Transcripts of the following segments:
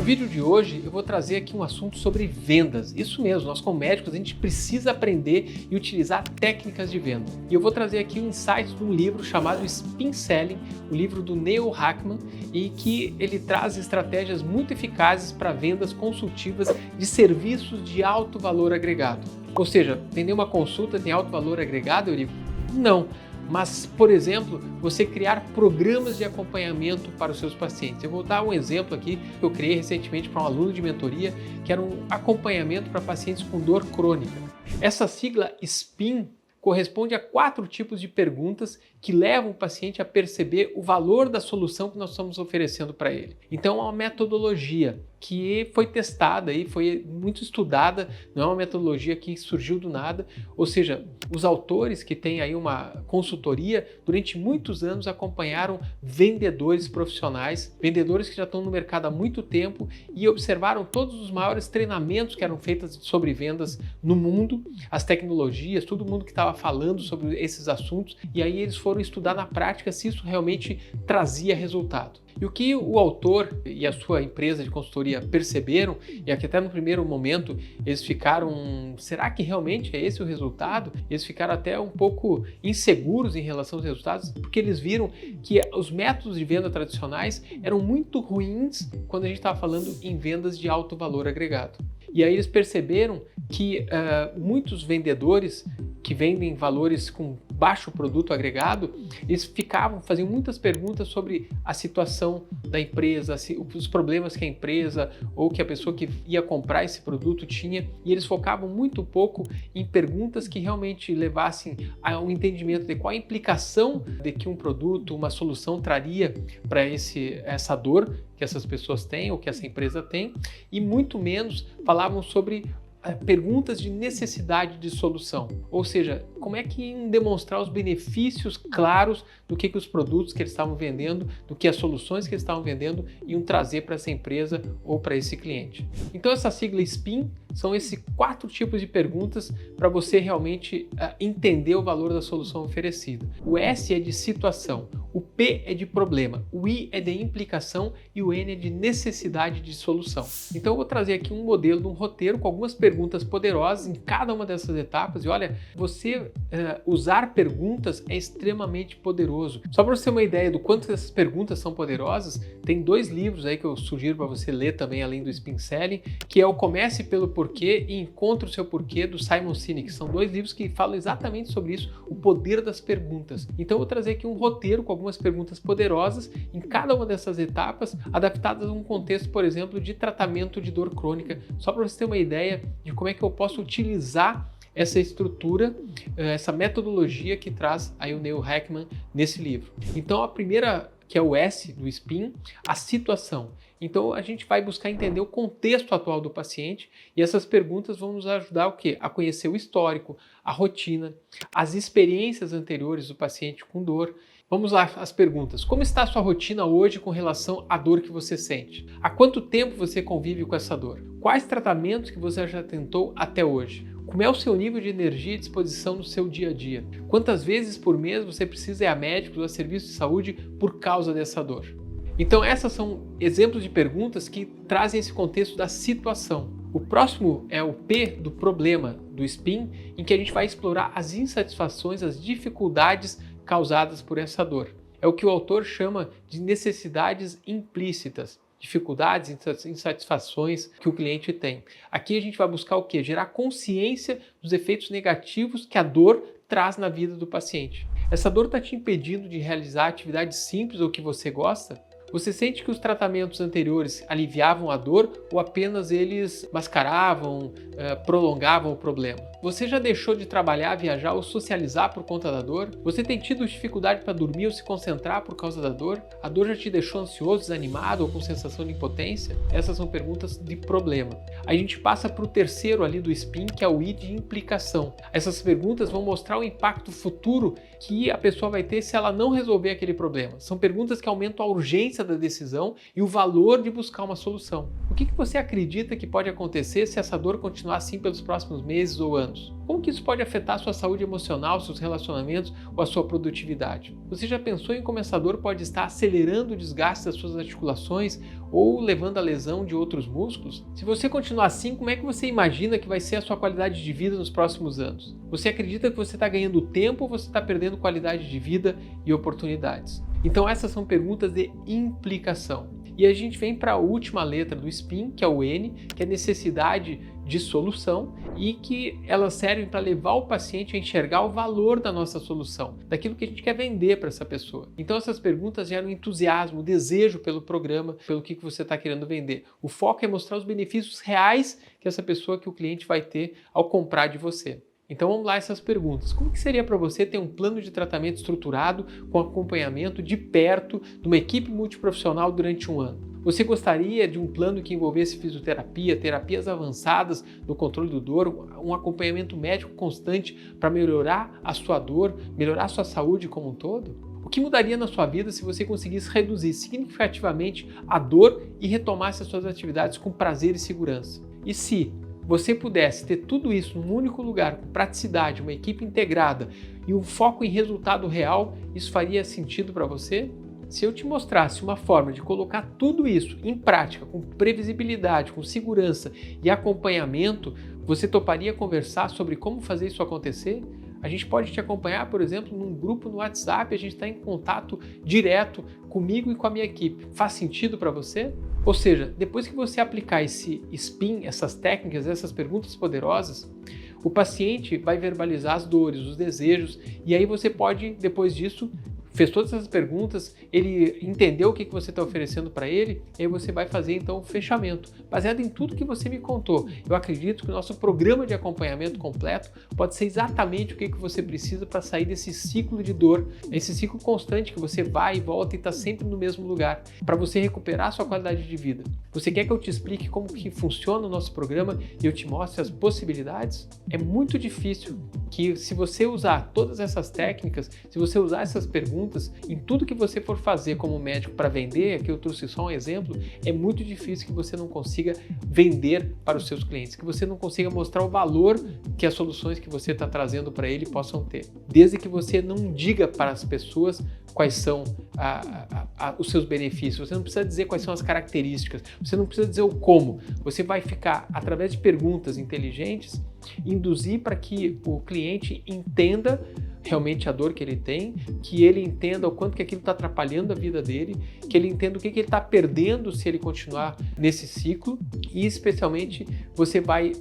vídeo de hoje eu vou trazer aqui um assunto sobre vendas. Isso mesmo, nós como médicos a gente precisa aprender e utilizar técnicas de venda. E eu vou trazer aqui um insight de um livro chamado Spin Selling, o livro do Neil Hackman, e que ele traz estratégias muito eficazes para vendas consultivas de serviços de alto valor agregado. Ou seja, vender uma consulta tem alto valor agregado, Eurico? Não. Mas, por exemplo, você criar programas de acompanhamento para os seus pacientes. Eu vou dar um exemplo aqui que eu criei recentemente para um aluno de mentoria, que era um acompanhamento para pacientes com dor crônica. Essa sigla SPIN corresponde a 4 tipos de perguntas que levam o paciente a perceber o valor da solução que nós estamos oferecendo para ele. Então é uma metodologia que foi testada e foi muito estudada, não é uma metodologia que surgiu do nada, ou seja, os autores que têm aí uma consultoria, durante muitos anos acompanharam vendedores profissionais, vendedores que já estão no mercado há muito tempo e observaram todos os maiores treinamentos que eram feitos sobre vendas no mundo, as tecnologias, todo mundo que estava falando sobre esses assuntos, e aí eles foram estudar na prática se isso realmente trazia resultado. E o que o autor e a sua empresa de consultoria perceberam, e aqui até no primeiro momento eles ficaram, será que realmente é esse o resultado? Eles ficaram até um pouco inseguros em relação aos resultados, porque eles viram que os métodos de venda tradicionais eram muito ruins quando a gente estava falando em vendas de alto valor agregado. E aí eles perceberam que muitos vendedores que vendem valores com baixo produto agregado, eles faziam muitas perguntas sobre a situação da empresa, os problemas que a empresa ou que a pessoa que ia comprar esse produto tinha, e eles focavam muito pouco em perguntas que realmente levassem a um entendimento de qual a implicação de que um produto, uma solução traria para essa dor que essas pessoas têm ou que essa empresa tem, e muito menos falavam sobre perguntas de necessidade de solução, ou seja, como é que iam demonstrar os benefícios claros do que os produtos que eles estavam vendendo, do que as soluções que eles estavam vendendo iam trazer para essa empresa ou para esse cliente. Então essa sigla SPIN são esses 4 tipos de perguntas para você realmente entender o valor da solução oferecida. O S é de situação, o P é de problema, o I é de implicação e o N é de necessidade de solução. Então eu vou trazer aqui um modelo de um roteiro com algumas perguntas poderosas em cada uma dessas etapas, e olha, você usar perguntas é extremamente poderoso. Só para você ter uma ideia do quanto essas perguntas são poderosas, tem 2 livros aí que eu sugiro para você ler também, além do Spin Selling, que é o Comece pelo Porquê e Encontre o Seu Porquê, do Simon Sinek. São 2 livros que falam exatamente sobre isso, o poder das perguntas. Então eu vou trazer aqui um roteiro com algumas perguntas poderosas em cada uma dessas etapas, adaptadas a um contexto, por exemplo, de tratamento de dor crônica, só para você ter uma ideia de como é que eu posso utilizar essa estrutura, essa metodologia que traz aí o Neil Hackman nesse livro. Então a primeira, que é o S do SPIN, a situação. Então a gente vai buscar entender o contexto atual do paciente, e essas perguntas vão nos ajudar o quê? A conhecer o histórico, a rotina, as experiências anteriores do paciente com dor. Vamos lá, as perguntas. Como está a sua rotina hoje com relação à dor que você sente? Há quanto tempo você convive com essa dor? Quais tratamentos que você já tentou até hoje? Como é o seu nível de energia e disposição no seu dia a dia? Quantas vezes por mês você precisa ir a médicos ou a serviços de saúde por causa dessa dor? Então essas são exemplos de perguntas que trazem esse contexto da situação. O próximo é o P do problema, do SPIN, em que a gente vai explorar as insatisfações, as dificuldades causadas por essa dor. É o que o autor chama de necessidades implícitas, dificuldades, insatisfações que o cliente tem. Aqui a gente vai buscar o quê? Gerar consciência dos efeitos negativos que a dor traz na vida do paciente. Essa dor está te impedindo de realizar atividades simples ou que você gosta? Você sente que os tratamentos anteriores aliviavam a dor ou apenas eles mascaravam, prolongavam o problema? Você já deixou de trabalhar, viajar ou socializar por conta da dor? Você tem tido dificuldade para dormir ou se concentrar por causa da dor? A dor já te deixou ansioso, desanimado ou com sensação de impotência? Essas são perguntas de problema. A gente passa para o terceiro ali do SPIN, que é o I de implicação. Essas perguntas vão mostrar o impacto futuro que a pessoa vai ter se ela não resolver aquele problema. São perguntas que aumentam a urgência urgência da decisão e o valor de buscar uma solução. O que você acredita que pode acontecer se essa dor continuar assim pelos próximos meses ou anos? Como que isso pode afetar a sua saúde emocional, seus relacionamentos ou a sua produtividade? Você já pensou em como essa dor pode estar acelerando o desgaste das suas articulações ou levando à lesão de outros músculos? Se você continuar assim, como é que você imagina que vai ser a sua qualidade de vida nos próximos anos? Você acredita que você está ganhando tempo ou você está perdendo qualidade de vida e oportunidades? Então essas são perguntas de implicação. E a gente vem para a última letra do SPIN, que é o N, que é necessidade de solução, e que elas servem para levar o paciente a enxergar o valor da nossa solução, daquilo que a gente quer vender para essa pessoa. Então essas perguntas geram entusiasmo, desejo pelo programa, pelo que você está querendo vender. O foco é mostrar os benefícios reais que essa pessoa, que o cliente vai ter ao comprar de você. Então vamos lá essas perguntas. Como que seria para você ter um plano de tratamento estruturado com acompanhamento de perto de uma equipe multiprofissional durante um ano? Você gostaria de um plano que envolvesse fisioterapia, terapias avançadas no controle do dor, um acompanhamento médico constante para melhorar a sua dor, melhorar a sua saúde como um todo? O que mudaria na sua vida se você conseguisse reduzir significativamente a dor e retomasse as suas atividades com prazer e segurança? E se você pudesse ter tudo isso num único lugar, com praticidade, uma equipe integrada e um foco em resultado real, isso faria sentido para você? Se eu te mostrasse uma forma de colocar tudo isso em prática, com previsibilidade, com segurança e acompanhamento, você toparia conversar sobre como fazer isso acontecer? A gente pode te acompanhar, por exemplo, num grupo no WhatsApp, a gente está em contato direto comigo e com a minha equipe. Faz sentido para você? Ou seja, depois que você aplicar esse SPIN, essas técnicas, essas perguntas poderosas, o paciente vai verbalizar as dores, os desejos, e aí você pode, depois disso, fez todas essas perguntas, ele entendeu o que você está oferecendo para ele, e aí você vai fazer então o fechamento. Baseado em tudo que você me contou, eu acredito que o nosso programa de acompanhamento completo pode ser exatamente o que você precisa para sair desse ciclo de dor, esse ciclo constante que você vai e volta e está sempre no mesmo lugar, para você recuperar a sua qualidade de vida. Você quer que eu te explique como que funciona o nosso programa e eu te mostre as possibilidades? É muito difícil que, se você usar todas essas técnicas, se você usar essas perguntas, em tudo que você for fazer como médico para vender, aqui eu trouxe só um exemplo, é muito difícil que você não consiga vender para os seus clientes, que você não consiga mostrar o valor que as soluções que você está trazendo para ele possam ter. Desde que você não diga para as pessoas quais são os seus benefícios, você não precisa dizer quais são as características, você não precisa dizer o como, você vai ficar, através de perguntas inteligentes, induzir para que o cliente entenda realmente a dor que ele tem, que ele entenda o quanto que aquilo está atrapalhando a vida dele, que ele entenda o que ele está perdendo se ele continuar nesse ciclo, e especialmente você vai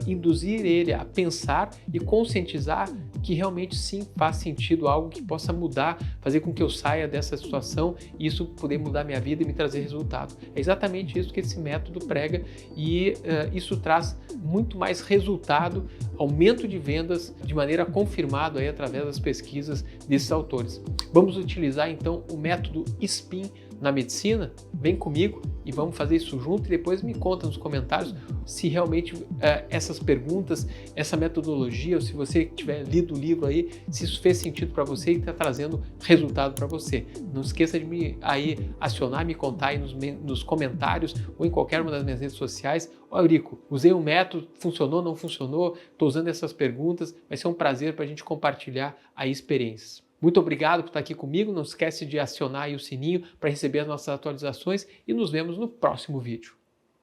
induzir ele a pensar e conscientizar que realmente sim faz sentido algo que possa mudar, fazer com que eu saia dessa situação e isso poder mudar minha vida e me trazer resultado. É exatamente isso que esse método prega e isso traz muito mais resultado, aumento de vendas de maneira confirmada aí através das pesquisas desses autores. Vamos utilizar então o método SPIN na medicina? Vem comigo e vamos fazer isso junto e depois me conta nos comentários se realmente essas perguntas, essa metodologia, ou se você tiver lido o livro aí, se isso fez sentido para você e está trazendo resultado para você. Não esqueça de me aí acionar, me contar aí nos comentários ou em qualquer uma das minhas redes sociais. Ó, Eurico, usei um método, funcionou, não funcionou, estou usando essas perguntas, vai ser um prazer para a gente compartilhar aí experiências. Muito obrigado por estar aqui comigo, não esquece de acionar aí o sininho para receber as nossas atualizações e nos vemos no próximo vídeo.